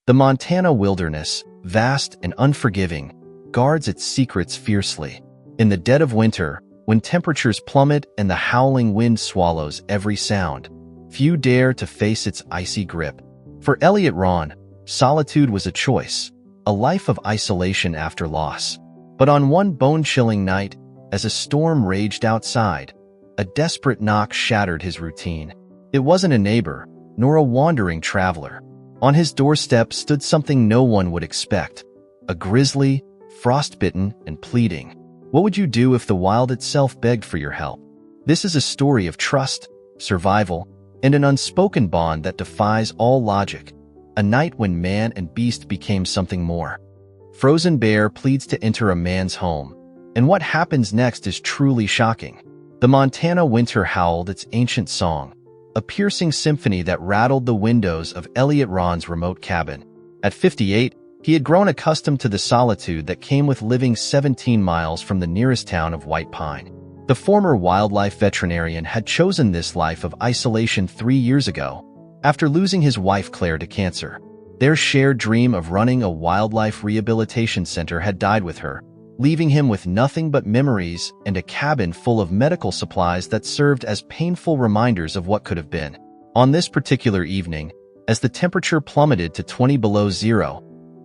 The Montana wilderness, vast and unforgiving, guards its secrets fiercely. In the dead of winter, when temperatures plummet and the howling wind swallows every sound, few dare to face its icy grip. For Elliot Ron, solitude was a choice, a life of isolation after loss. But on one bone-chilling night, as a storm raged outside, a desperate knock shattered his routine. It wasn't a neighbor, nor a wandering traveler. On his doorstep stood something no one would expect, a grizzly, frostbitten, and pleading. What would you do if the wild itself begged for your help? This is a story of trust, survival, and an unspoken bond that defies all logic. A night when man and beast became something more. Frozen Bear pleads to enter a man's home, and what happens next is truly shocking. The Montana winter howled its ancient song, a piercing symphony that rattled the windows of Elliot Ron's remote cabin. At 58, he had grown accustomed to the solitude that came with living 17 miles from the nearest town of White Pine. The former wildlife veterinarian had chosen this life of isolation 3 years ago, after losing his wife Claire to cancer. Their shared dream of running a wildlife rehabilitation center had died with her, leaving him with nothing but memories and a cabin full of medical supplies that served as painful reminders of what could have been. On this particular evening, as the temperature plummeted to 20 below zero,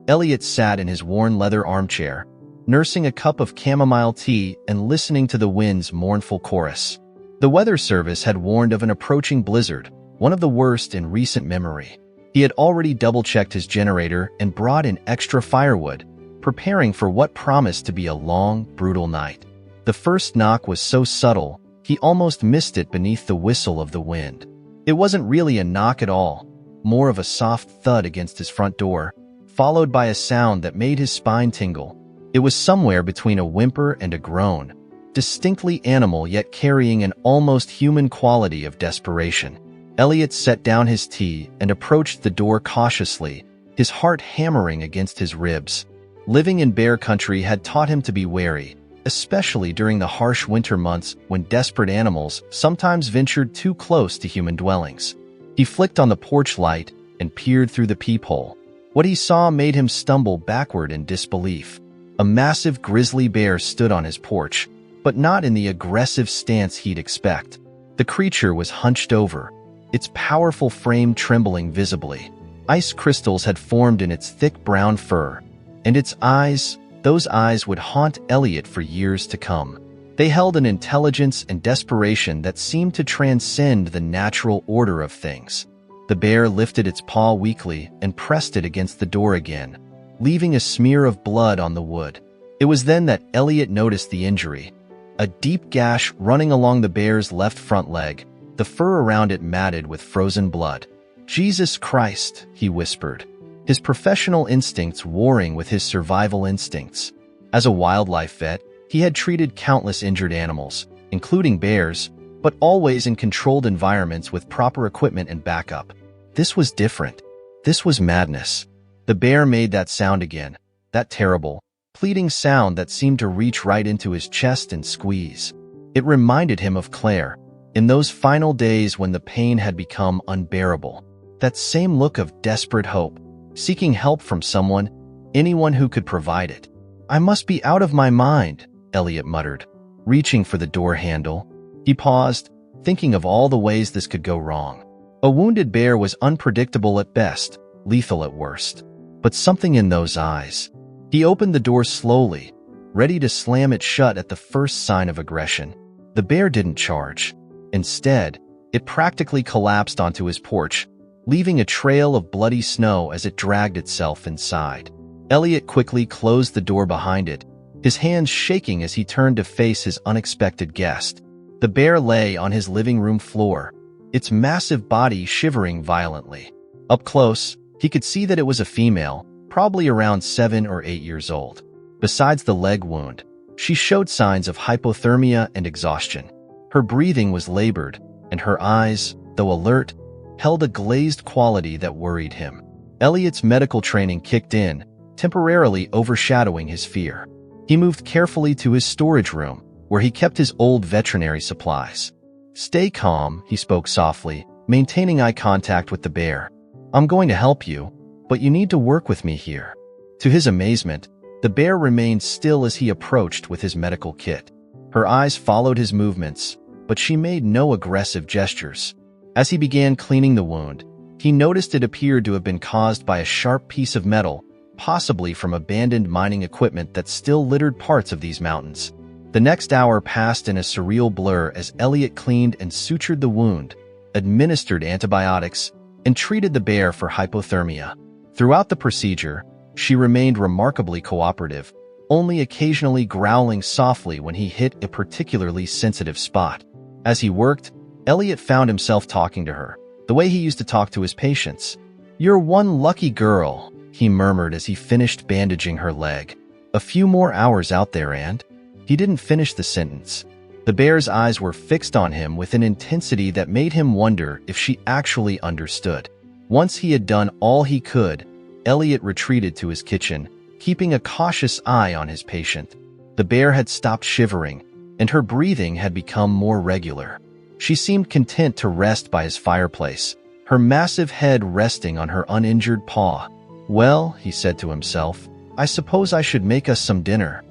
Elliot sat in his worn leather armchair, nursing a cup of chamomile tea and listening to the wind's mournful chorus. The Weather Service had warned of an approaching blizzard, one of the worst in recent memory. He had already double-checked his generator and brought in extra firewood, preparing for what promised to be a long, brutal night. The first knock was so subtle, he almost missed it beneath the whistle of the wind. It wasn't really a knock at all, more of a soft thud against his front door, followed by a sound that made his spine tingle. It was somewhere between a whimper and a groan, distinctly animal yet carrying an almost human quality of desperation. Elliot set down his tea and approached the door cautiously, his heart hammering against his ribs. Living in bear country had taught him to be wary, especially during the harsh winter months when desperate animals sometimes ventured too close to human dwellings. He flicked on the porch light and peered through the peephole. What he saw made him stumble backward in disbelief. A massive grizzly bear stood on his porch, but not in the aggressive stance he'd expect. The creature was hunched over, its powerful frame trembling visibly. Ice crystals had formed in its thick brown fur, and its eyes, those eyes would haunt Elliot for years to come. They held an intelligence and desperation that seemed to transcend the natural order of things. The bear lifted its paw weakly and pressed it against the door again, leaving a smear of blood on the wood. It was then that Elliot noticed the injury. A deep gash running along the bear's left front leg, the fur around it matted with frozen blood. "Jesus Christ," he whispered, his professional instincts warring with his survival instincts. As a wildlife vet, he had treated countless injured animals, including bears, but always in controlled environments with proper equipment and backup. This was different. This was madness. The bear made that sound again, that terrible, pleading sound that seemed to reach right into his chest and squeeze. It reminded him of Claire, in those final days when the pain had become unbearable. That same look of desperate hope, seeking help from someone, anyone who could provide it. "I must be out of my mind," Elliot muttered, reaching for the door handle. He paused, thinking of all the ways this could go wrong. A wounded bear was unpredictable at best, lethal at worst. But something in those eyes. He opened the door slowly, ready to slam it shut at the first sign of aggression. The bear didn't charge. Instead, it practically collapsed onto his porch, leaving a trail of bloody snow as it dragged itself inside. Elliot quickly closed the door behind it, his hands shaking as he turned to face his unexpected guest. The bear lay on his living room floor, its massive body shivering violently. Up close, he could see that it was a female, probably around 7 or 8 years old. Besides the leg wound, she showed signs of hypothermia and exhaustion. Her breathing was labored, and her eyes, though alert, held a glazed quality that worried him. Elliot's medical training kicked in, temporarily overshadowing his fear. He moved carefully to his storage room, where he kept his old veterinary supplies. "Stay calm," he spoke softly, maintaining eye contact with the bear. "I'm going to help you. but you need to work with me here." To his amazement, the bear remained still as he approached with his medical kit. Her eyes followed his movements, but she made no aggressive gestures. As he began cleaning the wound, he noticed it appeared to have been caused by a sharp piece of metal, possibly from abandoned mining equipment that still littered parts of these mountains. The next hour passed in a surreal blur as Elliot cleaned and sutured the wound, administered antibiotics, and treated the bear for hypothermia. Throughout the procedure, she remained remarkably cooperative, only occasionally growling softly when he hit a particularly sensitive spot. As he worked, Elliot found himself talking to her, the way he used to talk to his patients. "You're one lucky girl," he murmured as he finished bandaging her leg. "A few more hours out there and—" He didn't finish the sentence. The bear's eyes were fixed on him with an intensity that made him wonder if she actually understood. Once he had done all he could, Elliot retreated to his kitchen, keeping a cautious eye on his patient. The bear had stopped shivering, and her breathing had become more regular. She seemed content to rest by his fireplace, her massive head resting on her uninjured paw. "Well," he said to himself, "I suppose I should make us some dinner."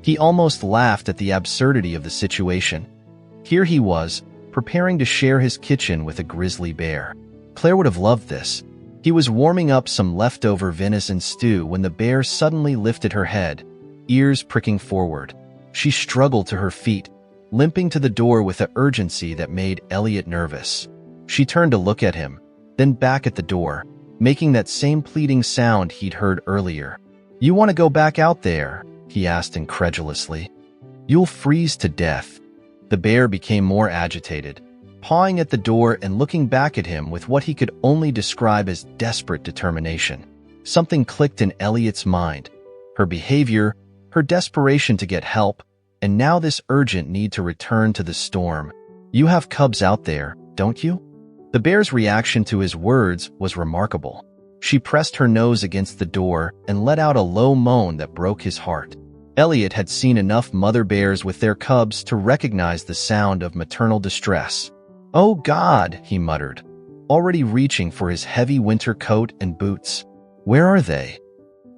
He almost laughed at the absurdity of the situation. Here he was, preparing to share his kitchen with a grizzly bear. Claire would have loved this. He was warming up some leftover venison stew when the bear suddenly lifted her head, ears pricking forward. She struggled to her feet, limping to the door with an urgency that made Elliot nervous. She turned to look at him, then back at the door, making that same pleading sound he'd heard earlier. "You want to go back out there?" he asked incredulously. "You'll freeze to death." The bear became more agitated, pawing at the door and looking back at him with what he could only describe as desperate determination. Something clicked in Elliot's mind. Her behavior, her desperation to get help, and now this urgent need to return to the storm. "You have cubs out there, don't you?" The bear's reaction to his words was remarkable. She pressed her nose against the door and let out a low moan that broke his heart. Elliot had seen enough mother bears with their cubs to recognize the sound of maternal distress. "Oh God," he muttered, already reaching for his heavy winter coat and boots. "Where are they?"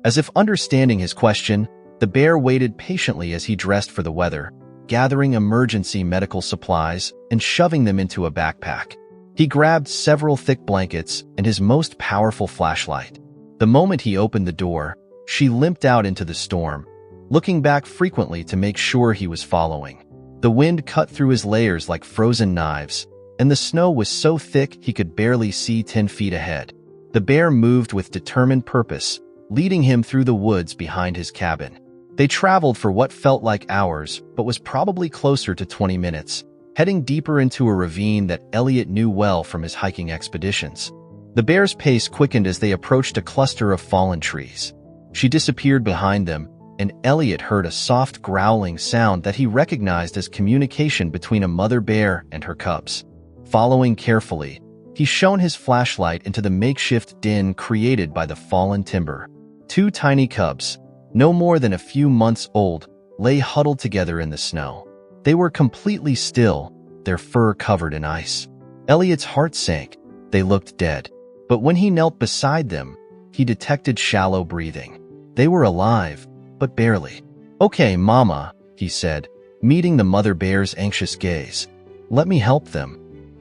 As if understanding his question, the bear waited patiently as he dressed for the weather, gathering emergency medical supplies and shoving them into a backpack. He grabbed several thick blankets and his most powerful flashlight. The moment he opened the door, she limped out into the storm, looking back frequently to make sure he was following. The wind cut through his layers like frozen knives, and the snow was so thick he could barely see 10 feet ahead. The bear moved with determined purpose, leading him through the woods behind his cabin. They traveled for what felt like hours, but was probably closer to 20 minutes, heading deeper into a ravine that Elliot knew well from his hiking expeditions. The bear's pace quickened as they approached a cluster of fallen trees. She disappeared behind them, and Elliot heard a soft growling sound that he recognized as communication between a mother bear and her cubs. Following carefully, he shone his flashlight into the makeshift den created by the fallen timber. 2 tiny cubs, no more than a few months old, lay huddled together in the snow. They were completely still, their fur covered in ice. Elliot's heart sank. They looked dead. But when he knelt beside them, he detected shallow breathing. They were alive, but barely. "Okay, Mama," he said, meeting the mother bear's anxious gaze. "Let me help them."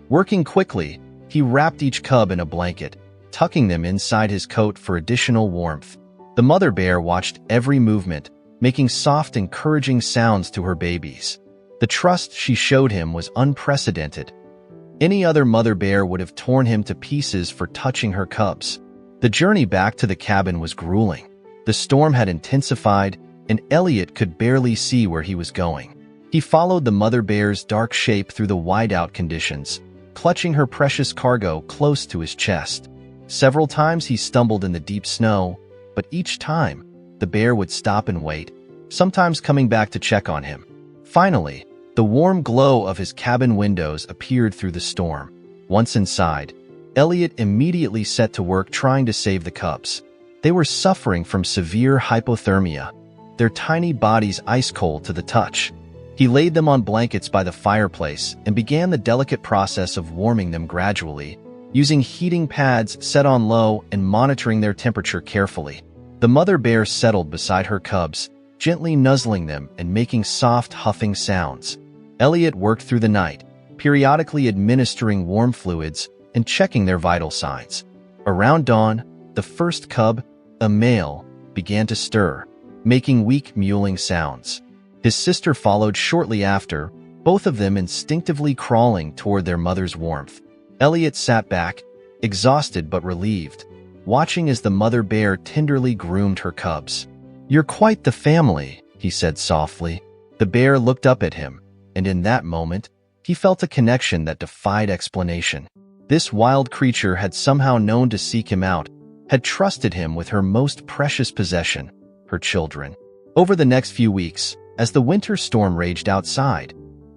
Working quickly, he wrapped each cub in a blanket, tucking them inside his coat for additional warmth. The mother bear watched every movement, making soft, encouraging sounds to her babies. The trust she showed him was unprecedented. Any other mother bear would have torn him to pieces for touching her cubs. The journey back to the cabin was grueling. The storm had intensified, and Elliot could barely see where he was going. He followed the mother bear's dark shape through the whiteout conditions, clutching her precious cargo close to his chest. Several times he stumbled in the deep snow, but each time, the bear would stop and wait, sometimes coming back to check on him. Finally, the warm glow of his cabin windows appeared through the storm. Once inside, Elliot immediately set to work trying to save the cubs. They were suffering from severe hypothermia, their tiny bodies ice-cold to the touch. He laid them on blankets by the fireplace and began the delicate process of warming them gradually, using heating pads set on low and monitoring their temperature carefully. The mother bear settled beside her cubs, gently nuzzling them and making soft huffing sounds. Elliot worked through the night, periodically administering warm fluids and checking their vital signs. Around dawn, the first cub, a male, began to stir, making weak mewling sounds. His sister followed shortly after, both of them instinctively crawling toward their mother's warmth. Elliot sat back, exhausted but relieved, watching as the mother bear tenderly groomed her cubs. "You're quite the family," he said softly. The bear looked up at him, and in that moment, he felt a connection that defied explanation. This wild creature had somehow known to seek him out, had trusted him with her most precious possession, her children. Over the next few weeks, as the winter storm raged outside,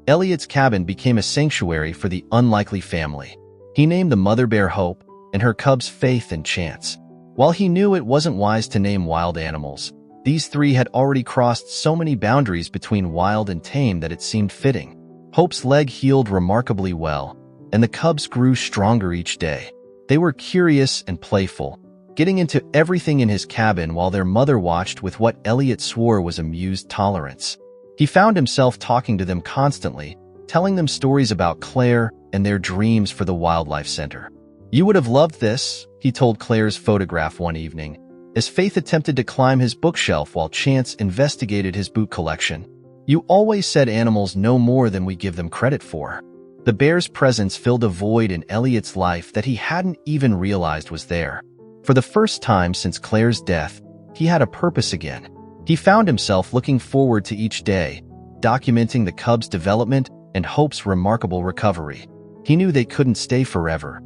Elliot's cabin became a sanctuary for the unlikely family. He named the mother bear Hope and her cubs Faith and Chance. While he knew it wasn't wise to name wild animals, these three had already crossed so many boundaries between wild and tame that it seemed fitting. Hope's leg healed remarkably well, and the cubs grew stronger each day. They were curious and playful, getting into everything in his cabin while their mother watched with what Elliot swore was amused tolerance. He found himself talking to them constantly, telling them stories about Claire and their dreams for the Wildlife Center. "You would have loved this," he told Claire's photograph one evening, as Faith attempted to climb his bookshelf while Chance investigated his boot collection. "You always said animals know more than we give them credit for." The bear's presence filled a void in Elliot's life that he hadn't even realized was there. For the first time since Claire's death, he had a purpose again. He found himself looking forward to each day, documenting the cubs' development and Hope's remarkable recovery. He knew they couldn't stay forever.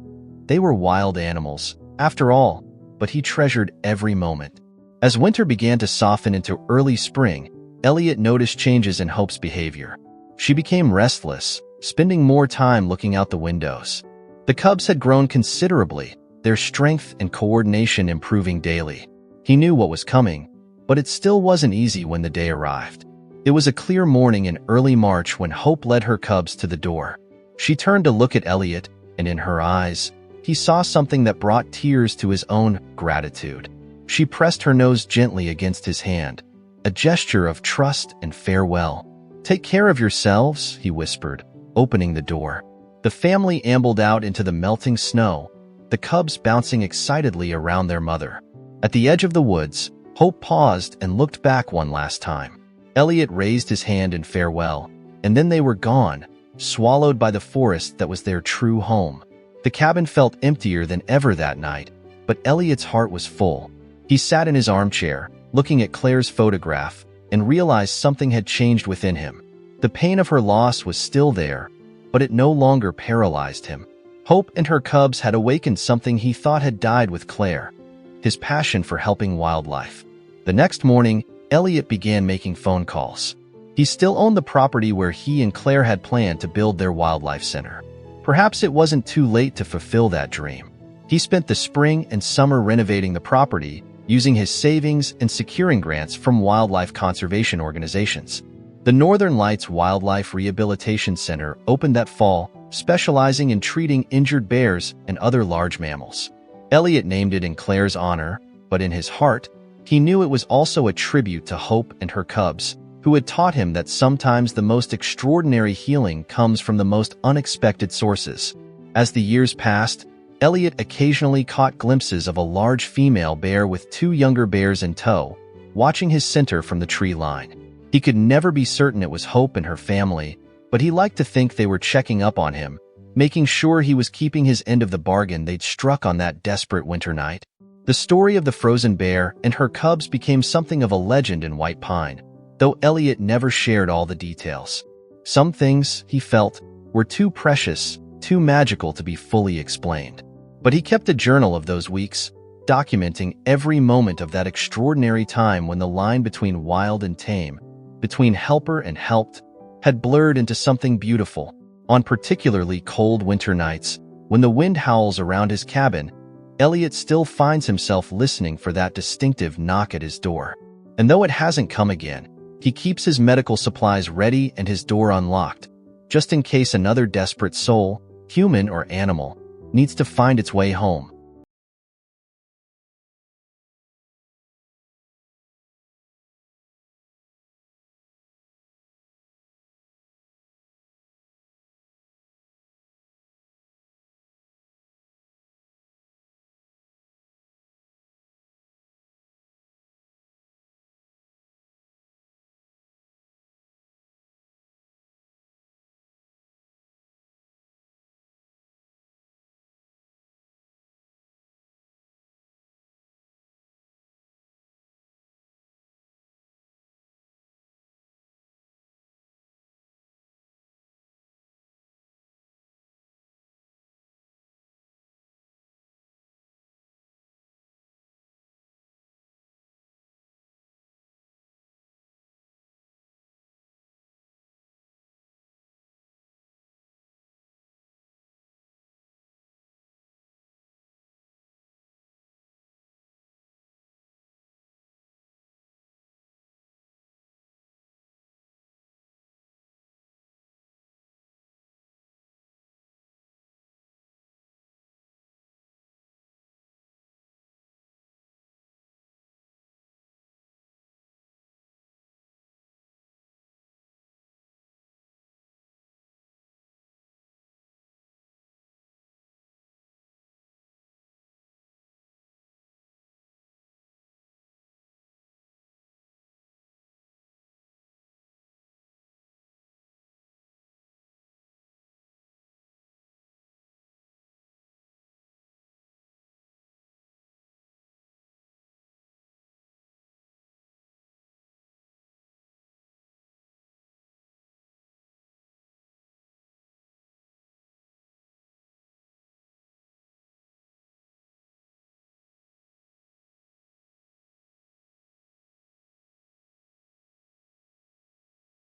They were wild animals, after all, but he treasured every moment. As winter began to soften into early spring, Elliot noticed changes in Hope's behavior. She became restless, spending more time looking out the windows. The cubs had grown considerably, their strength and coordination improving daily. He knew what was coming, but it still wasn't easy when the day arrived. It was a clear morning in early March when Hope led her cubs to the door. She turned to look at Elliot, and in her eyes, he saw something that brought tears to his own gratitude. She pressed her nose gently against his hand, a gesture of trust and farewell. "Take care of yourselves," he whispered, opening the door. The family ambled out into the melting snow, the cubs bouncing excitedly around their mother. At the edge of the woods, Hope paused and looked back one last time. Elliot raised his hand in farewell, and then they were gone, swallowed by the forest that was their true home. The cabin felt emptier than ever that night, but Elliot's heart was full. He sat in his armchair, looking at Claire's photograph, and realized something had changed within him. The pain of her loss was still there, but it no longer paralyzed him. Hope and her cubs had awakened something he thought had died with Claire, his passion for helping wildlife. The next morning, Elliot began making phone calls. He still owned the property where he and Claire had planned to build their wildlife center. Perhaps it wasn't too late to fulfill that dream. He spent the spring and summer renovating the property, using his savings and securing grants from wildlife conservation organizations. The Northern Lights Wildlife Rehabilitation Center opened that fall, specializing in treating injured bears and other large mammals. Elliot named it in Claire's honor, but in his heart, he knew it was also a tribute to Hope and her cubs, who had taught him that sometimes the most extraordinary healing comes from the most unexpected sources. As the years passed, Elliot occasionally caught glimpses of a large female bear with two younger bears in tow, watching his center from the tree line. He could never be certain it was Hope and her family, but he liked to think they were checking up on him, making sure he was keeping his end of the bargain they'd struck on that desperate winter night. The story of the frozen bear and her cubs became something of a legend in White Pine, though Elliot never shared all the details. Some things, he felt, were too precious, too magical to be fully explained. But he kept a journal of those weeks, documenting every moment of that extraordinary time when the line between wild and tame, between helper and helped, had blurred into something beautiful. On particularly cold winter nights, when the wind howls around his cabin, Elliot still finds himself listening for that distinctive knock at his door. And though it hasn't come again, he keeps his medical supplies ready and his door unlocked, just in case another desperate soul, human or animal, needs to find its way home.